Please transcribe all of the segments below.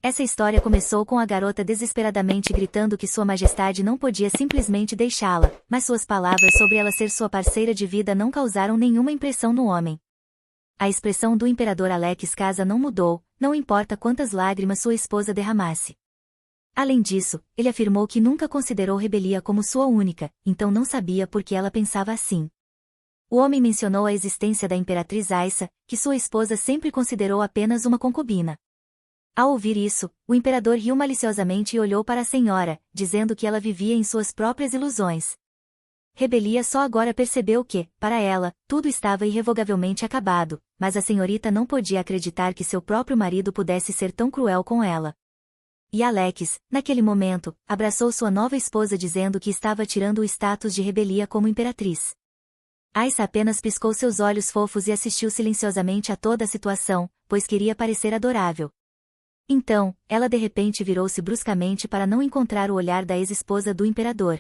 Essa história começou com a garota desesperadamente gritando que Sua Majestade não podia simplesmente deixá-la, mas suas palavras sobre ela ser sua parceira de vida não causaram nenhuma impressão no homem. A expressão do imperador Alex Casa não mudou, não importa quantas lágrimas sua esposa derramasse. Além disso, ele afirmou que nunca considerou Rebelia como sua única, então não sabia por que ela pensava assim. O homem mencionou a existência da imperatriz Aissa, que sua esposa sempre considerou apenas uma concubina. Ao ouvir isso, o imperador riu maliciosamente e olhou para a senhora, dizendo que ela vivia em suas próprias ilusões. Rebelia só agora percebeu que, para ela, tudo estava irrevogavelmente acabado, mas a senhorita não podia acreditar que seu próprio marido pudesse ser tão cruel com ela. E Alex, naquele momento, abraçou sua nova esposa dizendo que estava tirando o status de Rebelia como imperatriz. Aissa apenas piscou seus olhos fofos e assistiu silenciosamente a toda a situação, pois queria parecer adorável. Então, ela de repente virou-se bruscamente para não encontrar o olhar da ex-esposa do imperador.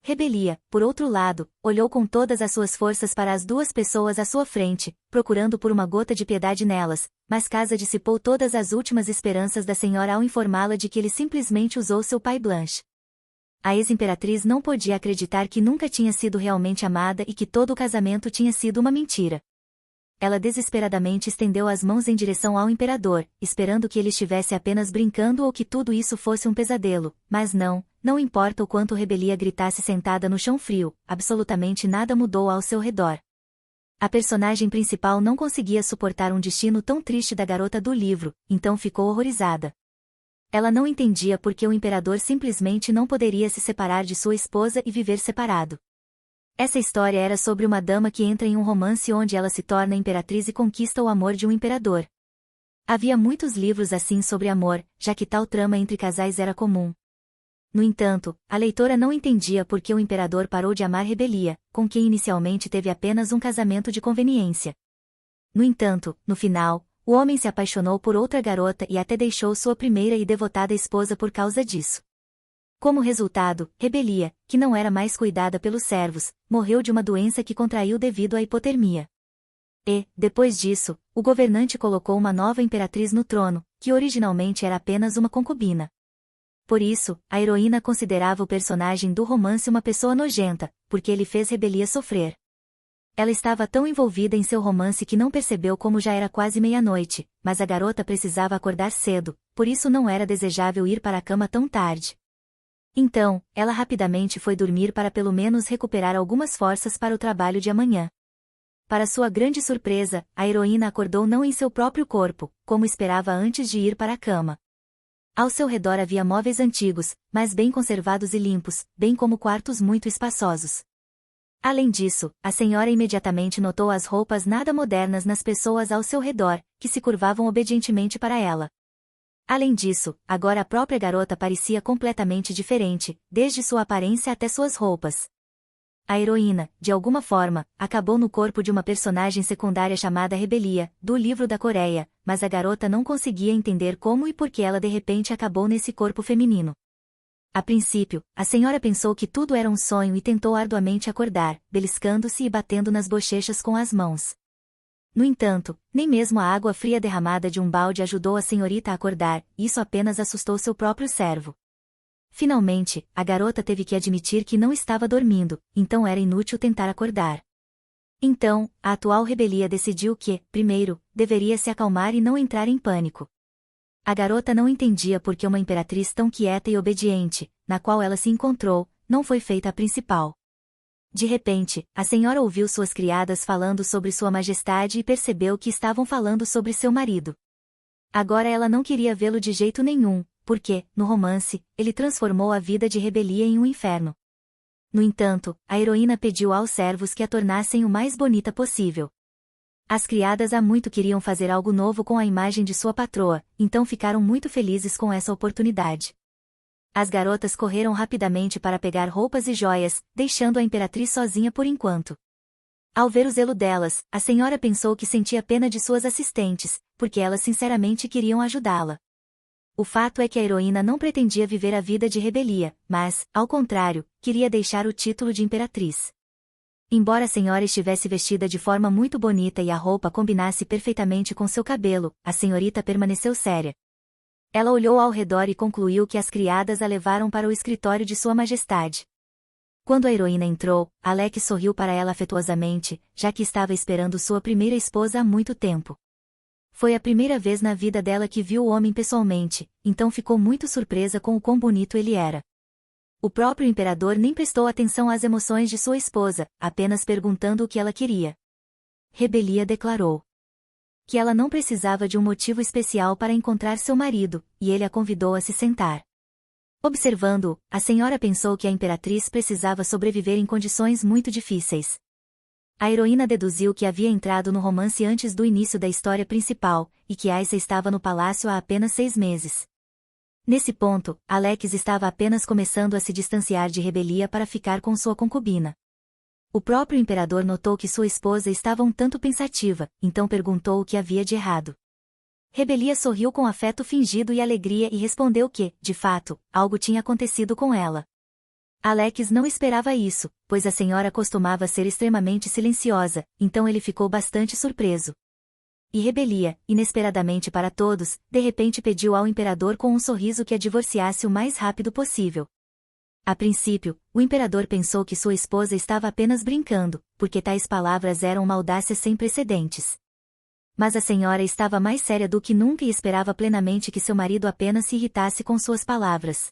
Rebelia, por outro lado, olhou com todas as suas forças para as duas pessoas à sua frente, procurando por uma gota de piedade nelas, mas Casa dissipou todas as últimas esperanças da senhora ao informá-la de que ele simplesmente usou seu pai Blanche. A ex-imperatriz não podia acreditar que nunca tinha sido realmente amada e que todo o casamento tinha sido uma mentira. Ela desesperadamente estendeu as mãos em direção ao imperador, esperando que ele estivesse apenas brincando ou que tudo isso fosse um pesadelo, mas não importa o quanto Rebelia gritasse sentada no chão frio, absolutamente nada mudou ao seu redor. A personagem principal não conseguia suportar um destino tão triste da garota do livro, então ficou horrorizada. Ela não entendia por que o imperador simplesmente não poderia se separar de sua esposa e viver separado. Essa história era sobre uma dama que entra em um romance onde ela se torna imperatriz e conquista o amor de um imperador. Havia muitos livros assim sobre amor, já que tal trama entre casais era comum. No entanto, a leitora não entendia por que o imperador parou de amar Rebelia, com quem inicialmente teve apenas um casamento de conveniência. No entanto, no final, o homem se apaixonou por outra garota e até deixou sua primeira e devotada esposa por causa disso. Como resultado, Rebelia, que não era mais cuidada pelos servos, morreu de uma doença que contraiu devido à hipotermia. E, depois disso, o governante colocou uma nova imperatriz no trono, que originalmente era apenas uma concubina. Por isso, a heroína considerava o personagem do romance uma pessoa nojenta, porque ele fez Rebelia sofrer. Ela estava tão envolvida em seu romance que não percebeu como já era quase meia-noite, mas a garota precisava acordar cedo, por isso não era desejável ir para a cama tão tarde. Então, ela rapidamente foi dormir para pelo menos recuperar algumas forças para o trabalho de amanhã. Para sua grande surpresa, a heroína acordou não em seu próprio corpo, como esperava antes de ir para a cama. Ao seu redor havia móveis antigos, mas bem conservados e limpos, bem como quartos muito espaçosos. Além disso, a senhora imediatamente notou as roupas nada modernas nas pessoas ao seu redor, que se curvavam obedientemente para ela. Além disso, agora a própria garota parecia completamente diferente, desde sua aparência até suas roupas. A heroína, de alguma forma, acabou no corpo de uma personagem secundária chamada Rebelia, do livro da Coreia, mas a garota não conseguia entender como e por que ela de repente acabou nesse corpo feminino. A princípio, a senhora pensou que tudo era um sonho e tentou arduamente acordar, beliscando-se e batendo nas bochechas com as mãos. No entanto, nem mesmo a água fria derramada de um balde ajudou a senhorita a acordar, e isso apenas assustou seu próprio servo. Finalmente, a garota teve que admitir que não estava dormindo, então era inútil tentar acordar. Então, a atual Rebelia decidiu que, primeiro, deveria se acalmar e não entrar em pânico. A garota não entendia por que uma imperatriz tão quieta e obediente, na qual ela se encontrou, não foi feita a principal. De repente, a senhora ouviu suas criadas falando sobre Sua Majestade e percebeu que estavam falando sobre seu marido. Agora ela não queria vê-lo de jeito nenhum, porque, no romance, ele transformou a vida de Rebelia em um inferno. No entanto, a heroína pediu aos servos que a tornassem o mais bonita possível. As criadas há muito queriam fazer algo novo com a imagem de sua patroa, então ficaram muito felizes com essa oportunidade. As garotas correram rapidamente para pegar roupas e joias, deixando a imperatriz sozinha por enquanto. Ao ver o zelo delas, a senhora pensou que sentia pena de suas assistentes, porque elas sinceramente queriam ajudá-la. O fato é que a heroína não pretendia viver a vida de Rebelia, mas, ao contrário, queria deixar o título de imperatriz. Embora a senhora estivesse vestida de forma muito bonita e a roupa combinasse perfeitamente com seu cabelo, a senhorita permaneceu séria. Ela olhou ao redor e concluiu que as criadas a levaram para o escritório de Sua Majestade. Quando a heroína entrou, Alex sorriu para ela afetuosamente, já que estava esperando sua primeira esposa há muito tempo. Foi a primeira vez na vida dela que viu o homem pessoalmente, então ficou muito surpresa com o quão bonito ele era. O próprio imperador nem prestou atenção às emoções de sua esposa, apenas perguntando o que ela queria. Rebelia declarou que ela não precisava de um motivo especial para encontrar seu marido, e ele a convidou a se sentar. Observando-o, a senhora pensou que a imperatriz precisava sobreviver em condições muito difíceis. A heroína deduziu que havia entrado no romance antes do início da história principal, e que Aissa estava no palácio há apenas 6 meses. Nesse ponto, Alex estava apenas começando a se distanciar de Rebelia para ficar com sua concubina. O próprio imperador notou que sua esposa estava um tanto pensativa, então perguntou o que havia de errado. Rebelia sorriu com afeto fingido e alegria e respondeu que, de fato, algo tinha acontecido com ela. Alex não esperava isso, pois a senhora costumava ser extremamente silenciosa, então ele ficou bastante surpreso. E Rebelia, inesperadamente para todos, de repente pediu ao imperador com um sorriso que a divorciasse o mais rápido possível. A princípio, o imperador pensou que sua esposa estava apenas brincando, porque tais palavras eram uma audácia sem precedentes. Mas a senhora estava mais séria do que nunca e esperava plenamente que seu marido apenas se irritasse com suas palavras.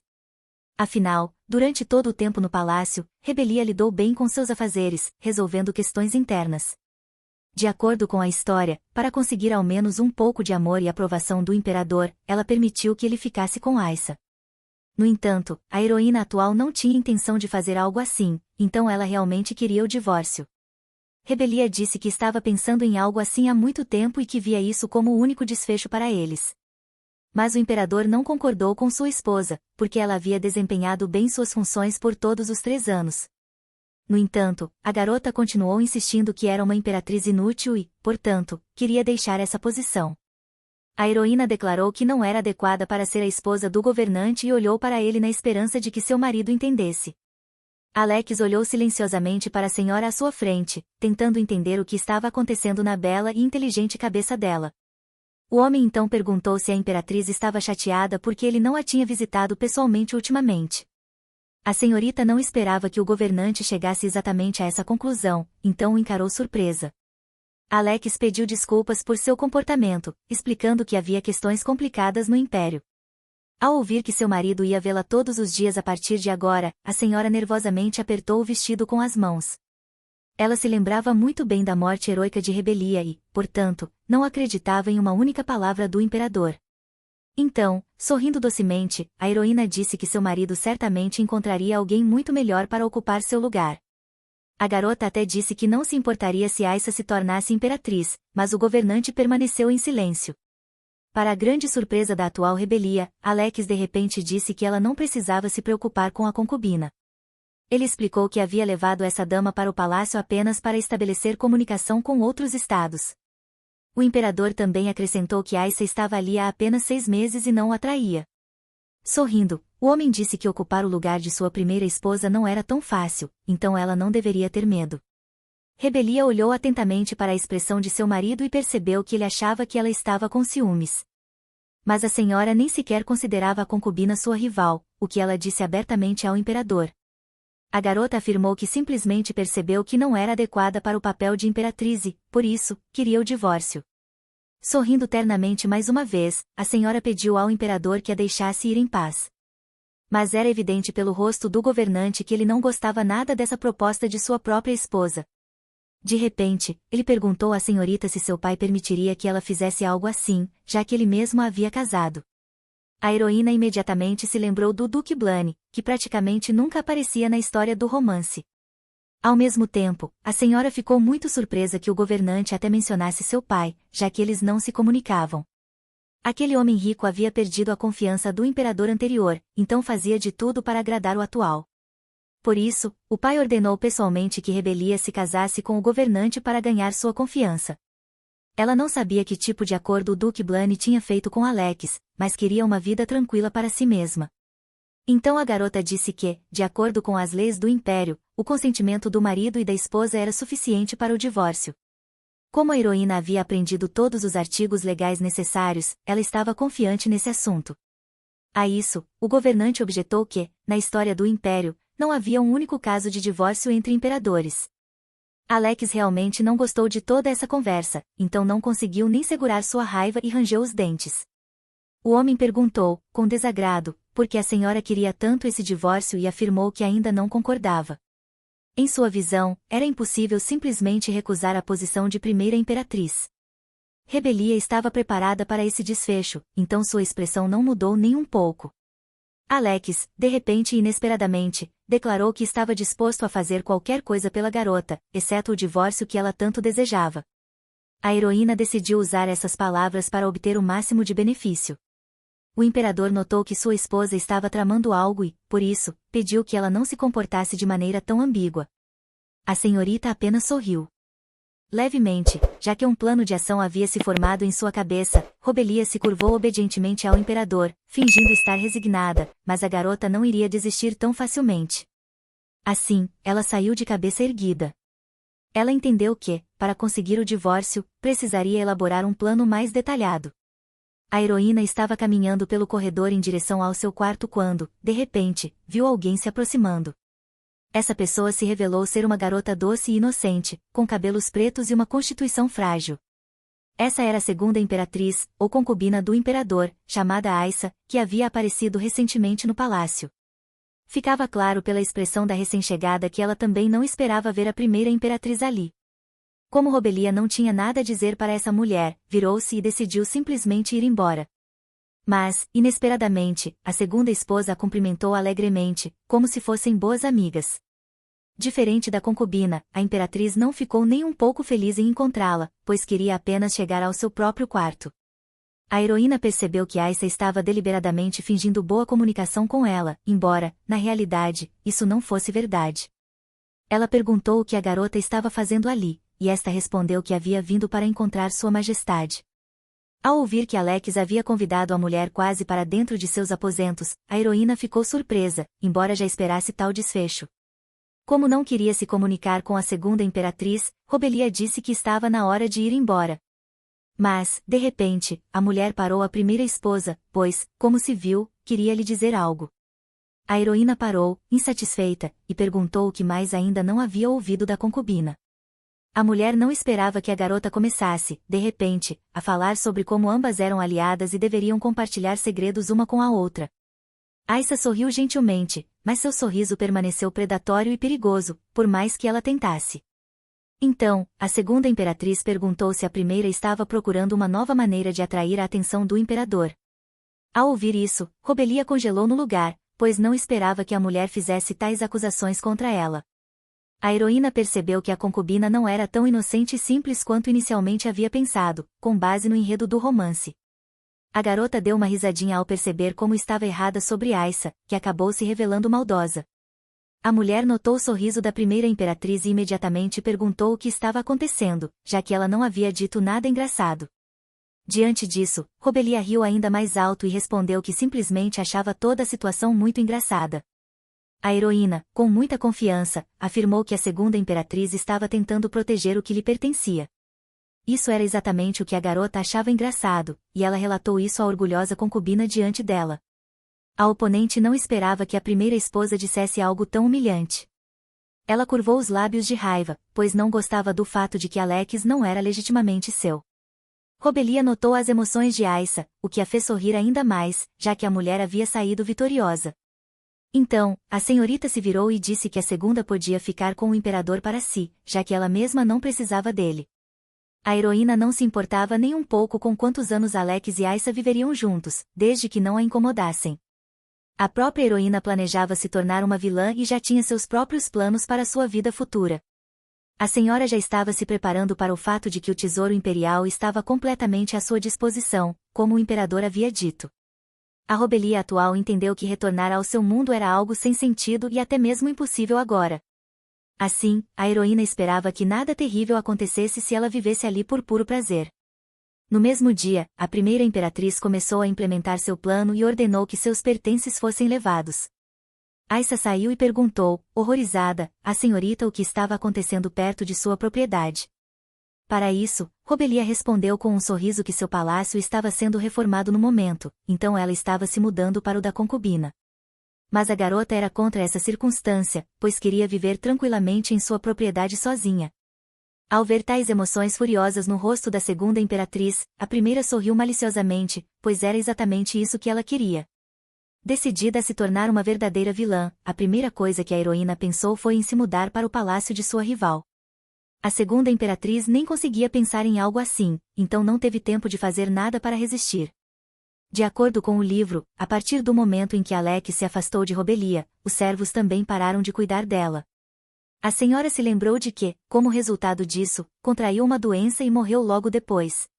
Afinal, durante todo o tempo no palácio, Rebelia lidou bem com seus afazeres, resolvendo questões internas. De acordo com a história, para conseguir ao menos um pouco de amor e aprovação do imperador, ela permitiu que ele ficasse com Aissa. No entanto, a heroína atual não tinha intenção de fazer algo assim, então ela realmente queria o divórcio. Rebelia disse que estava pensando em algo assim há muito tempo e que via isso como o único desfecho para eles. Mas o imperador não concordou com sua esposa, porque ela havia desempenhado bem suas funções por todos os 3 anos. No entanto, a garota continuou insistindo que era uma imperatriz inútil e, portanto, queria deixar essa posição. A heroína declarou que não era adequada para ser a esposa do governante e olhou para ele na esperança de que seu marido entendesse. Alex olhou silenciosamente para a senhora à sua frente, tentando entender o que estava acontecendo na bela e inteligente cabeça dela. O homem então perguntou se a imperatriz estava chateada porque ele não a tinha visitado pessoalmente ultimamente. A senhorita não esperava que o governante chegasse exatamente a essa conclusão, então o encarou surpresa. Alex pediu desculpas por seu comportamento, explicando que havia questões complicadas no império. Ao ouvir que seu marido ia vê-la todos os dias a partir de agora, a senhora nervosamente apertou o vestido com as mãos. Ela se lembrava muito bem da morte heroica de Rebelia e, portanto, não acreditava em uma única palavra do imperador. Então, sorrindo docemente, a heroína disse que seu marido certamente encontraria alguém muito melhor para ocupar seu lugar. A garota até disse que não se importaria se Aissa se tornasse imperatriz, mas o governante permaneceu em silêncio. Para a grande surpresa da atual Rebelia, Alex de repente disse que ela não precisava se preocupar com a concubina. Ele explicou que havia levado essa dama para o palácio apenas para estabelecer comunicação com outros estados. O imperador também acrescentou que Aissa estava ali há apenas 6 meses e não o atraía. Sorrindo, o homem disse que ocupar o lugar de sua primeira esposa não era tão fácil, então ela não deveria ter medo. Rebelia olhou atentamente para a expressão de seu marido e percebeu que ele achava que ela estava com ciúmes. Mas a senhora nem sequer considerava a concubina sua rival, o que ela disse abertamente ao imperador. A garota afirmou que simplesmente percebeu que não era adequada para o papel de imperatriz e, por isso, queria o divórcio. Sorrindo ternamente mais uma vez, a senhora pediu ao imperador que a deixasse ir em paz. Mas era evidente pelo rosto do governante que ele não gostava nada dessa proposta de sua própria esposa. De repente, ele perguntou à senhorita se seu pai permitiria que ela fizesse algo assim, já que ele mesmo a havia casado. A heroína imediatamente se lembrou do Duque Blaine, que praticamente nunca aparecia na história do romance. Ao mesmo tempo, a senhora ficou muito surpresa que o governante até mencionasse seu pai, já que eles não se comunicavam. Aquele homem rico havia perdido a confiança do imperador anterior, então fazia de tudo para agradar o atual. Por isso, o pai ordenou pessoalmente que Rebelia se casasse com o governante para ganhar sua confiança. Ela não sabia que tipo de acordo o Duque Blaine tinha feito com Alex, mas queria uma vida tranquila para si mesma. Então a garota disse que, de acordo com as leis do império, o consentimento do marido e da esposa era suficiente para o divórcio. Como a heroína havia aprendido todos os artigos legais necessários, ela estava confiante nesse assunto. A isso, o governante objetou que, na história do império, não havia um único caso de divórcio entre imperadores. Alex realmente não gostou de toda essa conversa, então não conseguiu nem segurar sua raiva e rangeu os dentes. O homem perguntou, com desagrado, por que a senhora queria tanto esse divórcio e afirmou que ainda não concordava. Em sua visão, era impossível simplesmente recusar a posição de primeira imperatriz. Rebelia estava preparada para esse desfecho, então sua expressão não mudou nem um pouco. Alex, de repente e inesperadamente, declarou que estava disposto a fazer qualquer coisa pela garota, exceto o divórcio que ela tanto desejava. A heroína decidiu usar essas palavras para obter o máximo de benefício. O imperador notou que sua esposa estava tramando algo e, por isso, pediu que ela não se comportasse de maneira tão ambígua. A senhorita apenas sorriu. Levemente, já que um plano de ação havia se formado em sua cabeça, Robelia se curvou obedientemente ao imperador, fingindo estar resignada, mas a garota não iria desistir tão facilmente. Assim, ela saiu de cabeça erguida. Ela entendeu que, para conseguir o divórcio, precisaria elaborar um plano mais detalhado. A heroína estava caminhando pelo corredor em direção ao seu quarto quando, de repente, viu alguém se aproximando. Essa pessoa se revelou ser uma garota doce e inocente, com cabelos pretos e uma constituição frágil. Essa era a segunda imperatriz, ou concubina do imperador, chamada Aissa, que havia aparecido recentemente no palácio. Ficava claro pela expressão da recém-chegada que ela também não esperava ver a primeira imperatriz ali. Como Robelia não tinha nada a dizer para essa mulher, virou-se e decidiu simplesmente ir embora. Mas, inesperadamente, a segunda esposa a cumprimentou alegremente, como se fossem boas amigas. Diferente da concubina, a imperatriz não ficou nem um pouco feliz em encontrá-la, pois queria apenas chegar ao seu próprio quarto. A heroína percebeu que Aissa estava deliberadamente fingindo boa comunicação com ela, embora, na realidade, isso não fosse verdade. Ela perguntou o que a garota estava fazendo ali, e esta respondeu que havia vindo para encontrar Sua Majestade. Ao ouvir que Alex havia convidado a mulher quase para dentro de seus aposentos, a heroína ficou surpresa, embora já esperasse tal desfecho. Como não queria se comunicar com a segunda imperatriz, Robelia disse que estava na hora de ir embora. Mas, de repente, a mulher parou a primeira esposa, pois, como se viu, queria lhe dizer algo. A heroína parou, insatisfeita, e perguntou o que mais ainda não havia ouvido da concubina. A mulher não esperava que a garota começasse, de repente, a falar sobre como ambas eram aliadas e deveriam compartilhar segredos uma com a outra. Aissa sorriu gentilmente, mas seu sorriso permaneceu predatório e perigoso, por mais que ela tentasse. Então, a segunda imperatriz perguntou se a primeira estava procurando uma nova maneira de atrair a atenção do imperador. Ao ouvir isso, Robelia congelou no lugar, pois não esperava que a mulher fizesse tais acusações contra ela. A heroína percebeu que a concubina não era tão inocente e simples quanto inicialmente havia pensado, com base no enredo do romance. A garota deu uma risadinha ao perceber como estava errada sobre Aissa, que acabou se revelando maldosa. A mulher notou o sorriso da primeira imperatriz e imediatamente perguntou o que estava acontecendo, já que ela não havia dito nada engraçado. Diante disso, Robelia riu ainda mais alto e respondeu que simplesmente achava toda a situação muito engraçada. A heroína, com muita confiança, afirmou que a segunda imperatriz estava tentando proteger o que lhe pertencia. Isso era exatamente o que a garota achava engraçado, e ela relatou isso à orgulhosa concubina diante dela. A oponente não esperava que a primeira esposa dissesse algo tão humilhante. Ela curvou os lábios de raiva, pois não gostava do fato de que Alex não era legitimamente seu. Robelia notou as emoções de Aissa, o que a fez sorrir ainda mais, já que a mulher havia saído vitoriosa. Então, a senhorita se virou e disse que a segunda podia ficar com o imperador para si, já que ela mesma não precisava dele. A heroína não se importava nem um pouco com quantos anos Alex e Aissa viveriam juntos, desde que não a incomodassem. A própria heroína planejava se tornar uma vilã e já tinha seus próprios planos para sua vida futura. A senhora já estava se preparando para o fato de que o tesouro imperial estava completamente à sua disposição, como o imperador havia dito. A Robelia atual entendeu que retornar ao seu mundo era algo sem sentido e até mesmo impossível agora. Assim, a heroína esperava que nada terrível acontecesse se ela vivesse ali por puro prazer. No mesmo dia, a primeira imperatriz começou a implementar seu plano e ordenou que seus pertences fossem levados. Aissa saiu e perguntou, horrorizada, à senhorita o que estava acontecendo perto de sua propriedade. Para isso, Robelia respondeu com um sorriso que seu palácio estava sendo reformado no momento, então ela estava se mudando para o da concubina. Mas a garota era contra essa circunstância, pois queria viver tranquilamente em sua propriedade sozinha. Ao ver tais emoções furiosas no rosto da segunda imperatriz, a primeira sorriu maliciosamente, pois era exatamente isso que ela queria. Decidida a se tornar uma verdadeira vilã, a primeira coisa que a heroína pensou foi em se mudar para o palácio de sua rival. A segunda imperatriz nem conseguia pensar em algo assim, então não teve tempo de fazer nada para resistir. De acordo com o livro, a partir do momento em que Alex se afastou de Robelia, os servos também pararam de cuidar dela. A senhora se lembrou de que, como resultado disso, contraiu uma doença e morreu logo depois.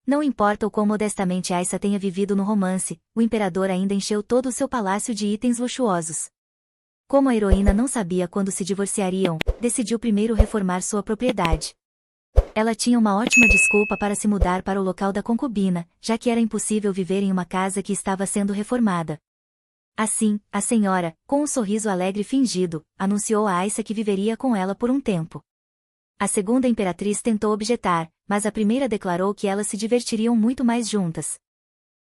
Não importa o quão modestamente Aissa tenha vivido no romance, o imperador ainda encheu todo o seu palácio de itens luxuosos. Como a heroína não sabia quando se divorciariam, decidiu primeiro reformar sua propriedade. Ela tinha uma ótima desculpa para se mudar para o local da concubina, já que era impossível viver em uma casa que estava sendo reformada. Assim, a senhora, com um sorriso alegre fingido, anunciou a Aissa que viveria com ela por um tempo. A segunda imperatriz tentou objetar, mas a primeira declarou que elas se divertiriam muito mais juntas.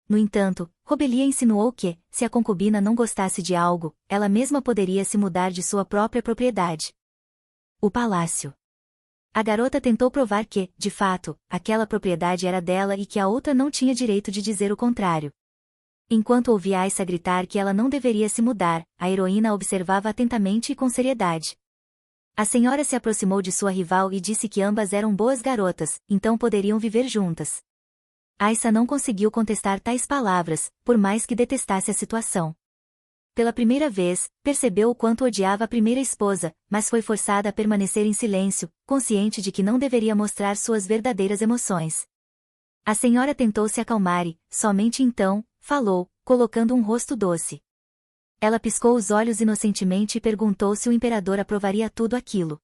No entanto, Robelia insinuou que, se a concubina não gostasse de algo, ela mesma poderia se mudar de sua própria propriedade. O palácio. A garota tentou provar que, de fato, aquela propriedade era dela e que a outra não tinha direito de dizer o contrário. Enquanto ouvia Aissa gritar que ela não deveria se mudar, a heroína a observava atentamente e com seriedade. A senhora se aproximou de sua rival e disse que ambas eram boas garotas, então poderiam viver juntas. Aissa não conseguiu contestar tais palavras, por mais que detestasse a situação. Pela primeira vez, percebeu o quanto odiava a primeira esposa, mas foi forçada a permanecer em silêncio, consciente de que não deveria mostrar suas verdadeiras emoções. A senhora tentou se acalmar e, somente então, falou, colocando um rosto doce. Ela piscou os olhos inocentemente e perguntou se o imperador aprovaria tudo aquilo.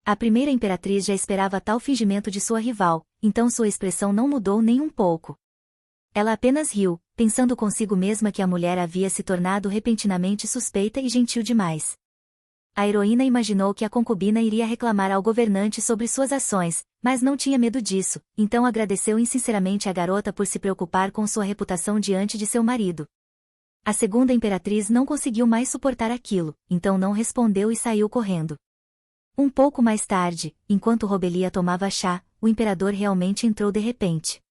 A primeira imperatriz já esperava tal fingimento de sua rival, então sua expressão não mudou nem um pouco. Ela apenas riu, pensando consigo mesma que a mulher havia se tornado repentinamente suspeita e gentil demais. A heroína imaginou que a concubina iria reclamar ao governante sobre suas ações, mas não tinha medo disso, então agradeceu insinceramente à garota por se preocupar com sua reputação diante de seu marido. A segunda imperatriz não conseguiu mais suportar aquilo, então não respondeu e saiu correndo. Um pouco mais tarde, enquanto Robelia tomava chá, o imperador realmente entrou de repente.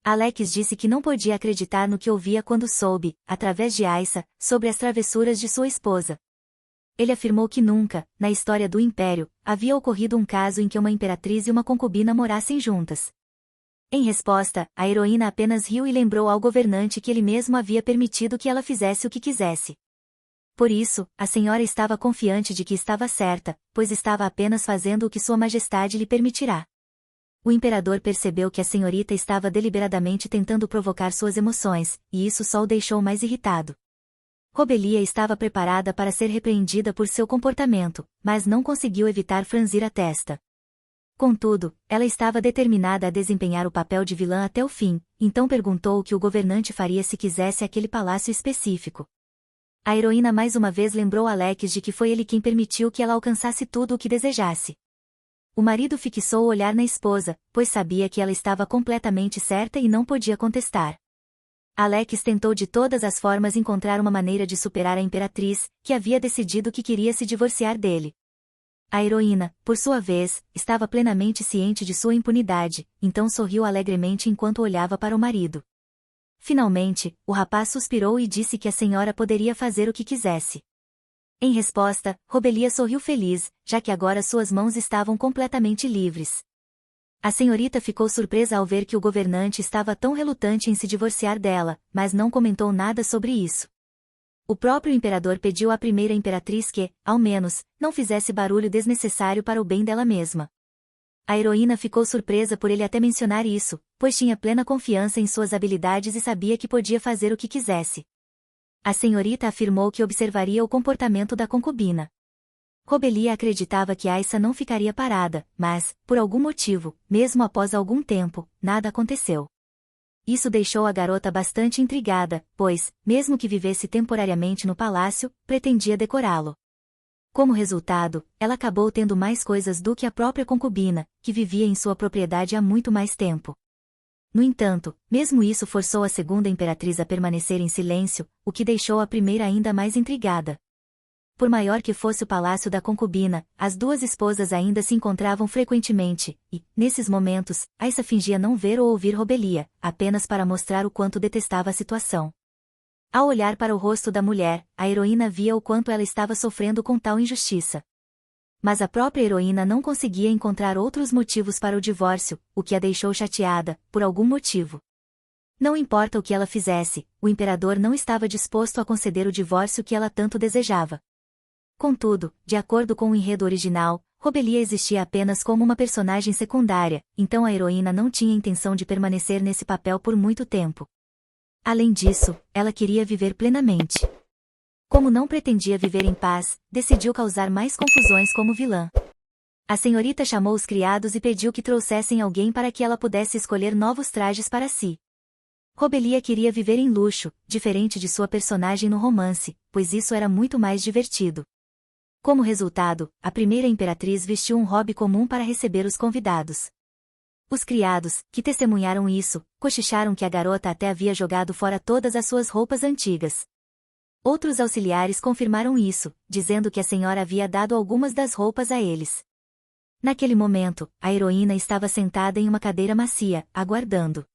Alex disse que não podia acreditar no que ouvia quando soube, através de Aissa, sobre as travessuras de sua esposa. Ele afirmou que nunca, na história do Império, havia ocorrido um caso em que uma imperatriz e uma concubina morassem juntas. Em resposta, a heroína apenas riu e lembrou ao governante que ele mesmo havia permitido que ela fizesse o que quisesse. Por isso, a senhora estava confiante de que estava certa, pois estava apenas fazendo o que Sua Majestade lhe permitirá. O imperador percebeu que a senhorita estava deliberadamente tentando provocar suas emoções, e isso só o deixou mais irritado. Robelia estava preparada para ser repreendida por seu comportamento, mas não conseguiu evitar franzir a testa. Contudo, ela estava determinada a desempenhar o papel de vilã até o fim, então perguntou o que o governante faria se quisesse aquele palácio específico. A heroína mais uma vez lembrou Alex de que foi ele quem permitiu que ela alcançasse tudo o que desejasse. O marido fixou o olhar na esposa, pois sabia que ela estava completamente certa e não podia contestar. Alex tentou de todas as formas encontrar uma maneira de superar a imperatriz, que havia decidido que queria se divorciar dele. A heroína, por sua vez, estava plenamente ciente de sua impunidade, então sorriu alegremente enquanto olhava para o marido. Finalmente, o rapaz suspirou e disse que a senhora poderia fazer o que quisesse. Em resposta, Robelia sorriu feliz, já que agora suas mãos estavam completamente livres. A senhorita ficou surpresa ao ver que o governante estava tão relutante em se divorciar dela, mas não comentou nada sobre isso. O próprio imperador pediu à primeira imperatriz que, ao menos, não fizesse barulho desnecessário para o bem dela mesma. A heroína ficou surpresa por ele até mencionar isso, pois tinha plena confiança em suas habilidades e sabia que podia fazer o que quisesse. A senhorita afirmou que observaria o comportamento da concubina. Robelia acreditava que Aissa não ficaria parada, mas, por algum motivo, mesmo após algum tempo, nada aconteceu. Isso deixou a garota bastante intrigada, pois, mesmo que vivesse temporariamente no palácio, pretendia decorá-lo. Como resultado, ela acabou tendo mais coisas do que a própria concubina, que vivia em sua propriedade há muito mais tempo. No entanto, mesmo isso forçou a segunda imperatriz a permanecer em silêncio, o que deixou a primeira ainda mais intrigada. Por maior que fosse o palácio da concubina, as duas esposas ainda se encontravam frequentemente, e, nesses momentos, Aissa fingia não ver ou ouvir Robelia, apenas para mostrar o quanto detestava a situação. Ao olhar para o rosto da mulher, a heroína via o quanto ela estava sofrendo com tal injustiça. Mas a própria heroína não conseguia encontrar outros motivos para o divórcio, o que a deixou chateada, por algum motivo. Não importa o que ela fizesse, o imperador não estava disposto a conceder o divórcio que ela tanto desejava. Contudo, de acordo com o enredo original, Robelia existia apenas como uma personagem secundária, então a heroína não tinha intenção de permanecer nesse papel por muito tempo. Além disso, ela queria viver plenamente. Como não pretendia viver em paz, decidiu causar mais confusões como vilã. A senhorita chamou os criados e pediu que trouxessem alguém para que ela pudesse escolher novos trajes para si. Robelia queria viver em luxo, diferente de sua personagem no romance, pois isso era muito mais divertido. Como resultado, a primeira imperatriz vestiu um robe comum para receber os convidados. Os criados, que testemunharam isso, cochicharam que a garota até havia jogado fora todas as suas roupas antigas. Outros auxiliares confirmaram isso, dizendo que a senhora havia dado algumas das roupas a eles. Naquele momento, a heroína estava sentada em uma cadeira macia, aguardando.